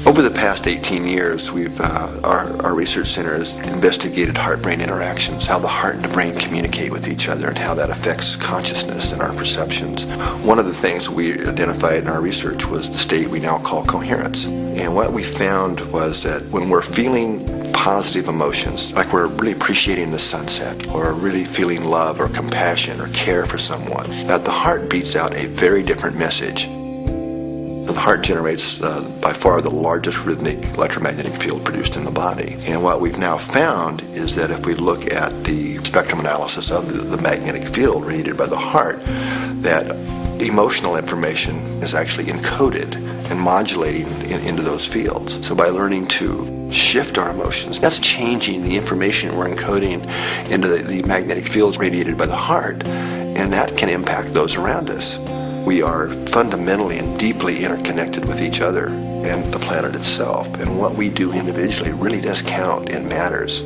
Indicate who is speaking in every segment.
Speaker 1: Over the past 18 years, our research center has investigated heart-brain interactions, how the heart and the brain communicate with each other, and how that affects consciousness and our perceptions. One of the things we identified in our research was the state we now call coherence. And what we found was that when we're feeling positive emotions, like we're really appreciating the sunset, or really feeling love or compassion or care for someone, that the heart beats out a very different message. The heart generates by far the largest rhythmic electromagnetic field produced in the body. And what we've now found is that if we look at the spectrum analysis of the magnetic field radiated by the heart, that emotional information is actually encoded and modulating into those fields. So by learning to shift our emotions, that's changing the information we're encoding into the magnetic fields radiated by the heart, and that can impact those around us. We are fundamentally and deeply interconnected with each other and the planet itself, and what we do individually really does count and matters.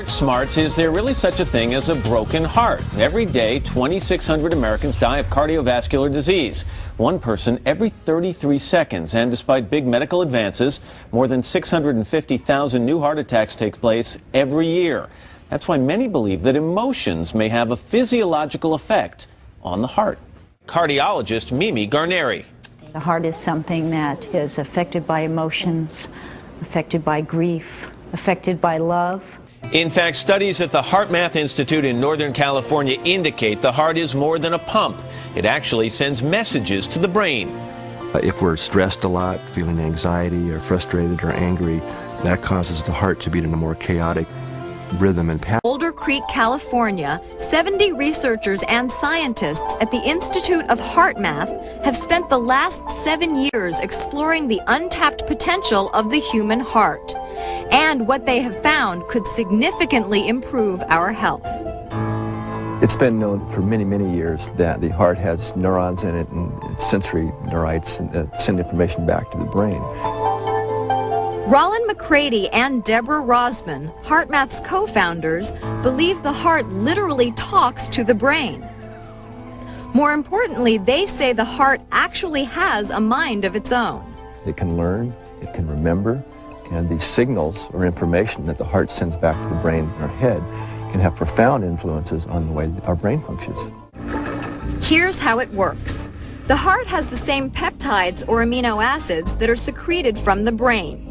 Speaker 2: Smarts, is there really such a thing as a broken heart? Every day, 2,600 Americans die of cardiovascular disease. One person every 33 seconds. And despite big medical advances, more than 650,000 new heart attacks take place every year. That's why many believe that emotions may have a physiological effect on the heart. Cardiologist Mimi Garneri.
Speaker 3: The heart is something that is affected by emotions, affected by grief, affected by love.
Speaker 2: In fact, studies at the HeartMath Institute in Northern California indicate the heart is more than a pump. It actually sends messages to the brain.
Speaker 1: If we're stressed a lot, feeling anxiety or frustrated or angry, that causes the heart to beat in a more chaotic rhythm and pattern.
Speaker 4: Boulder Creek, California, 70 researchers and scientists at the Institute of HeartMath have spent the last 7 years exploring the untapped potential of the human heart. And what they have found could significantly improve our health.
Speaker 5: It's been known for many, many years that the heart has neurons in it and sensory neurites that send information back to the brain.
Speaker 4: Rollin, McCraty, and Deborah Rosman, HeartMath's co-founders, believe the heart literally talks to the brain. More importantly, they say the heart actually has a mind of its own.
Speaker 5: It can learn, it can remember, and these signals or information that the heart sends back to the brain in our head can have profound influences on the way our brain functions.
Speaker 4: Here's how it works. The heart has the same peptides or amino acids that are secreted from the brain.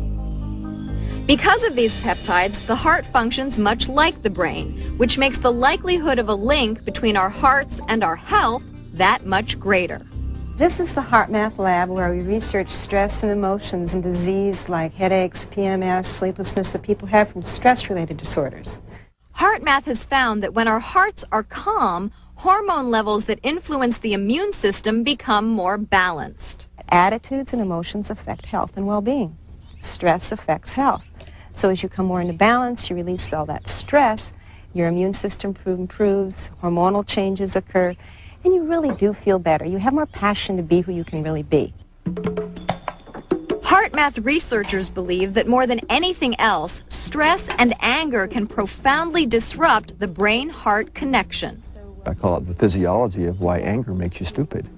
Speaker 4: Because of these peptides, the heart functions much like the brain, which makes the likelihood of a link between our hearts and our health that much greater.
Speaker 6: This is the HeartMath lab where we research stress and emotions and disease like headaches, PMS, sleeplessness that people have from stress-related disorders.
Speaker 4: HeartMath has found that when our hearts are calm, hormone levels that influence the immune system become more balanced.
Speaker 6: Attitudes and emotions affect health and well-being. Stress affects health. So as you come more into balance, you release all that stress, your immune system improves, hormonal changes occur, and you really do feel better. You have more passion to be who you can really be.
Speaker 4: HeartMath researchers believe that more than anything else, stress and anger can profoundly disrupt the brain-heart connection.
Speaker 5: I call it the physiology of why anger makes you stupid,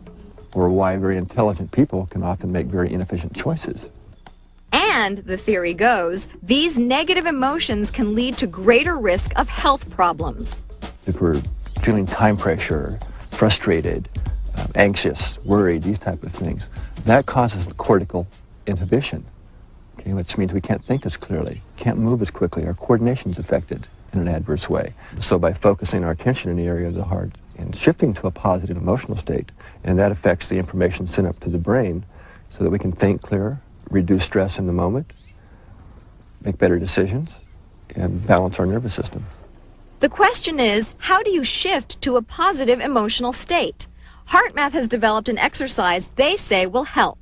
Speaker 5: or why very intelligent people can often make very inefficient choices.
Speaker 4: And, the theory goes, these negative emotions can lead to greater risk of health problems.
Speaker 5: If we're feeling time pressure, frustrated, anxious, worried, these type of things, that causes cortical inhibition, okay, which means we can't think as clearly, can't move as quickly, our coordination's affected in an adverse way. So by focusing our attention in the area of the heart and shifting to a positive emotional state, and that affects the information sent up to the brain so that we can think clearer, reduce stress in the moment, make better decisions, and balance our nervous system.
Speaker 4: The question is, how do you shift to a positive emotional state? HeartMath has developed an exercise they say will help.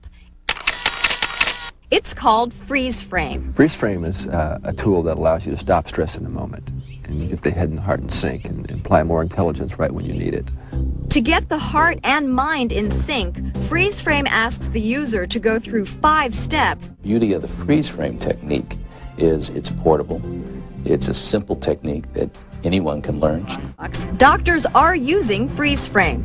Speaker 4: It's called freeze frame.
Speaker 5: Freeze frame is a tool that allows you to stop stress in a moment and get the head and heart in sync and apply more intelligence right when you need it.
Speaker 4: To get the heart and mind in sync, freeze frame asks the user to go through 5 steps.
Speaker 7: The beauty of the freeze frame technique is it's portable. It's a simple technique that anyone can learn.
Speaker 4: Doctors are using freeze frame.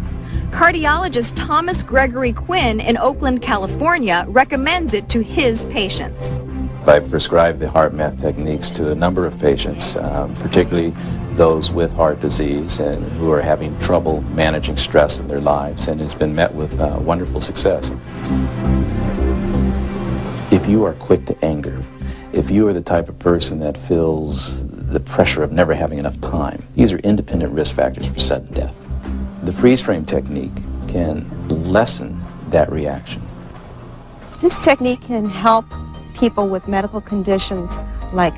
Speaker 4: Cardiologist Thomas Gregory Quinn in Oakland, California recommends it to his patients.
Speaker 7: I've prescribed the HeartMath techniques to a number of patients, particularly those with heart disease and who are having trouble managing stress in their lives, and it's been met with wonderful success. If you are quick to anger, if you are the type of person that feels the pressure of never having enough time, these are independent risk factors for sudden death. The freeze frame technique can lessen that reaction.
Speaker 6: This technique can help people with medical conditions like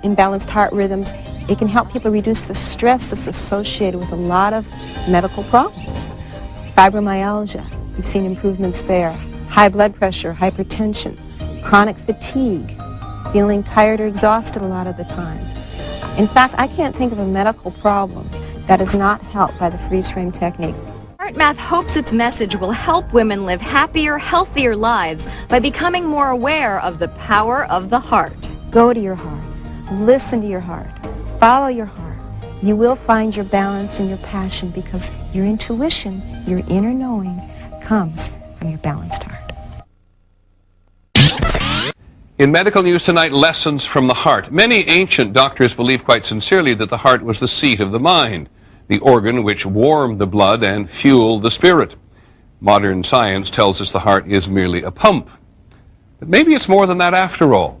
Speaker 6: imbalanced heart rhythms. It can help people reduce the stress that's associated with a lot of medical problems. Fibromyalgia, we've seen improvements there. High blood pressure, hypertension, chronic fatigue, feeling tired or exhausted a lot of the time. In fact, I can't think of a medical problem that is not helped by the freeze frame technique.
Speaker 4: HeartMath hopes its message will help women live happier, healthier lives by becoming more aware of the power of the heart.
Speaker 6: Go to your heart. Listen to your heart. Follow your heart. You will find your balance and your passion because your intuition, your inner knowing, comes from your balanced heart.
Speaker 8: In medical news tonight, lessons from the heart. Many ancient doctors believed quite sincerely that the heart was the seat of the mind, the organ which warmed the blood and fueled the spirit. Modern science tells us the heart is merely a pump. But maybe it's more than that after all.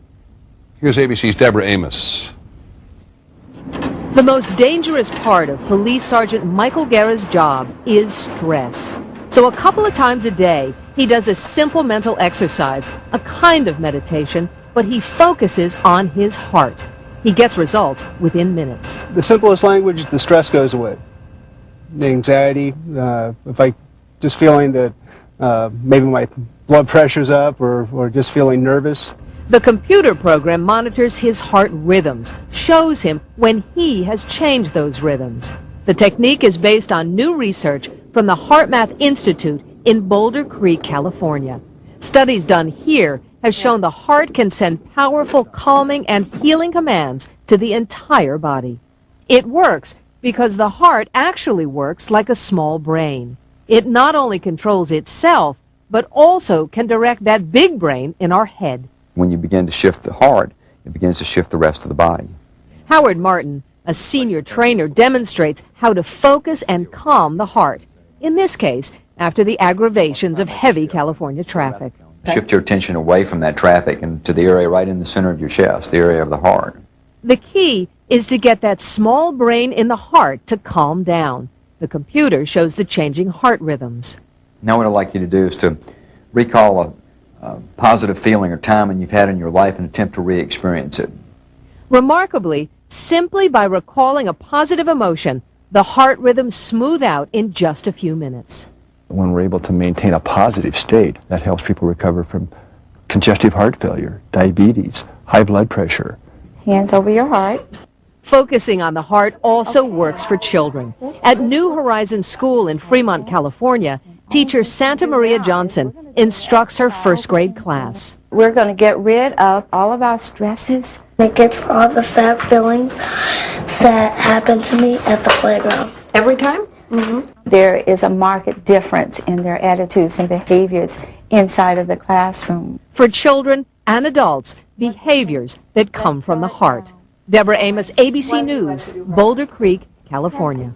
Speaker 8: Here's ABC's Deborah Amos.
Speaker 9: The most dangerous part of Police Sergeant Michael Guerra's job is stress. So a couple of times a day, he does a simple mental exercise, a kind of meditation, but he focuses on his heart. He gets results within minutes.
Speaker 10: The simplest language, the stress goes away. The anxiety, if I just feeling that maybe my blood pressure's up or just feeling nervous.
Speaker 9: The computer program monitors his heart rhythms, shows him when he has changed those rhythms. The technique is based on new research from the HeartMath Institute in Boulder Creek, California. Studies done here have shown the heart can send powerful calming and healing commands to the entire body. It works because the heart actually works like a small brain. It not only controls itself, but also can direct that big brain in our head.
Speaker 11: When you begin to shift the heart, it begins to shift the rest of the body.
Speaker 9: Howard Martin, a senior trainer, demonstrates how to focus and calm the heart. In this case, after the aggravations of heavy California traffic.
Speaker 11: Shift your attention away from that traffic and to the area right in the center of your chest, the area of the heart.
Speaker 9: The key is to get that small brain in the heart to calm down. The computer shows the changing heart rhythms.
Speaker 11: Now what I'd like you to do is to recall a positive feeling or time you've had in your life and attempt to re-experience it.
Speaker 9: Remarkably, simply by recalling a positive emotion, the heart rhythms smooth out in just a few minutes.
Speaker 5: When we're able to maintain a positive state, that helps people recover from congestive heart failure, diabetes, high blood pressure.
Speaker 12: Hands over your heart.
Speaker 9: Focusing on the heart also works for children. At New Horizons School in Fremont, California, teacher Santa Maria Johnson instructs her first grade class.
Speaker 12: We're going to get rid of all of our stresses.
Speaker 13: It gets all the sad feelings that happen to me at the playground.
Speaker 12: Every time? Mm-hmm. There is a marked difference in their attitudes and behaviors inside of the classroom.
Speaker 9: For children and adults, behaviors that come from the heart. Deborah Amos, ABC News, Boulder Creek, California.